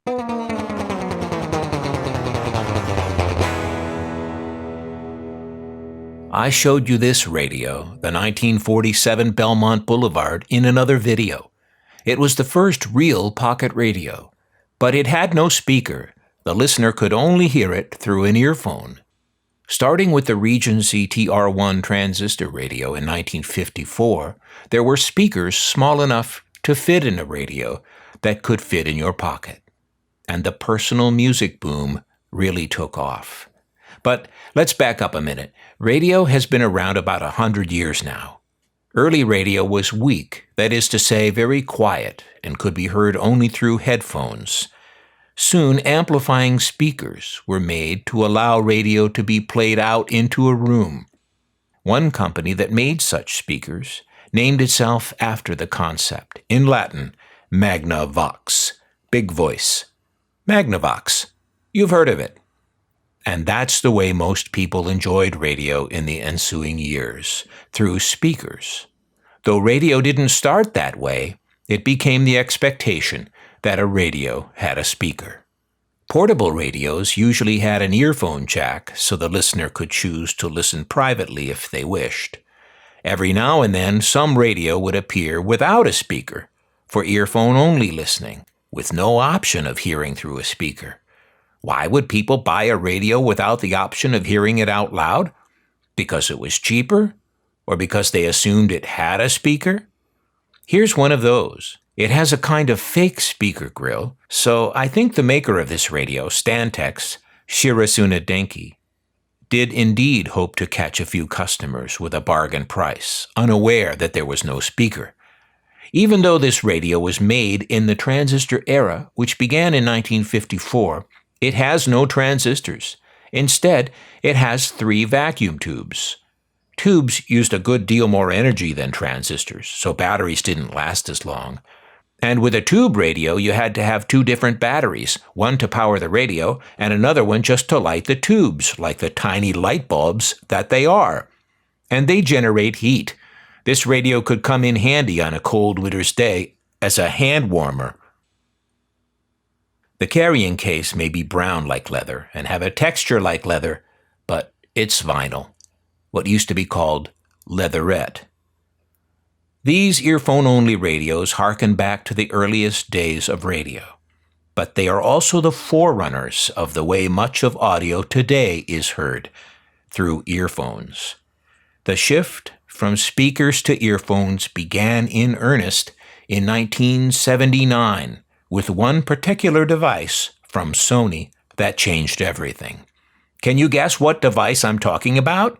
I showed you this radio, the 1947 Belmont Boulevard, in another video. It was the first real pocket radio, but it had no speaker. The listener could only hear it through an earphone. Starting with the Regency TR-1 transistor radio in 1954, there were speakers small enough to fit in a radio that could fit in your pocket. And the personal music boom really took off. But let's back up a minute. Radio has been around about 100 years now. Early radio was weak, that is to say, very quiet, and could be heard only through headphones. Soon, amplifying speakers were made to allow radio to be played out into a room. One company that made such speakers named itself after the concept, in Latin, Magna-Vox, big voice. Magnavox. You've heard of it. And that's the way most people enjoyed radio in the ensuing years, through speakers. Though radio didn't start that way, it became the expectation that a radio had a speaker. Portable radios usually had an earphone jack so the listener could choose to listen privately if they wished. Every now and then, some radio would appear without a speaker, for earphone-only listening, with no option of hearing through a speaker. Why would people buy a radio without the option of hearing it out loud? Because it was cheaper? Or because they assumed it had a speaker? Here's one of those. It has a kind of fake speaker grill, so I think the maker of this radio, Stantec's Shirasuna Denki, did indeed hope to catch a few customers with a bargain price, unaware that there was no speaker. Even though this radio was made in the transistor era, which began in 1954, it has no transistors. Instead, it has 3 vacuum tubes. Tubes used a good deal more energy than transistors, so batteries didn't last as long. And with a tube radio, you had to have 2 different batteries, one to power the radio and another one just to light the tubes, like the tiny light bulbs that they are. And they generate heat. This radio could come in handy on a cold winter's day as a hand warmer. The carrying case may be brown like leather and have a texture like leather, but it's vinyl, what used to be called leatherette. These earphone-only radios harken back to the earliest days of radio, but they are also the forerunners of the way much of audio today is heard, through earphones. The shift from speakers to earphones began in earnest in 1979, with one particular device from Sony that changed everything. Can you guess what device I'm talking about?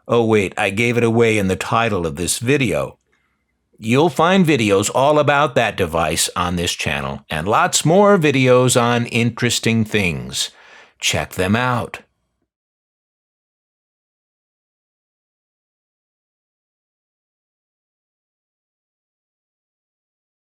Oh wait, I gave it away in the title of this video. You'll find videos all about that device on this channel, and lots more videos on interesting things. Check them out.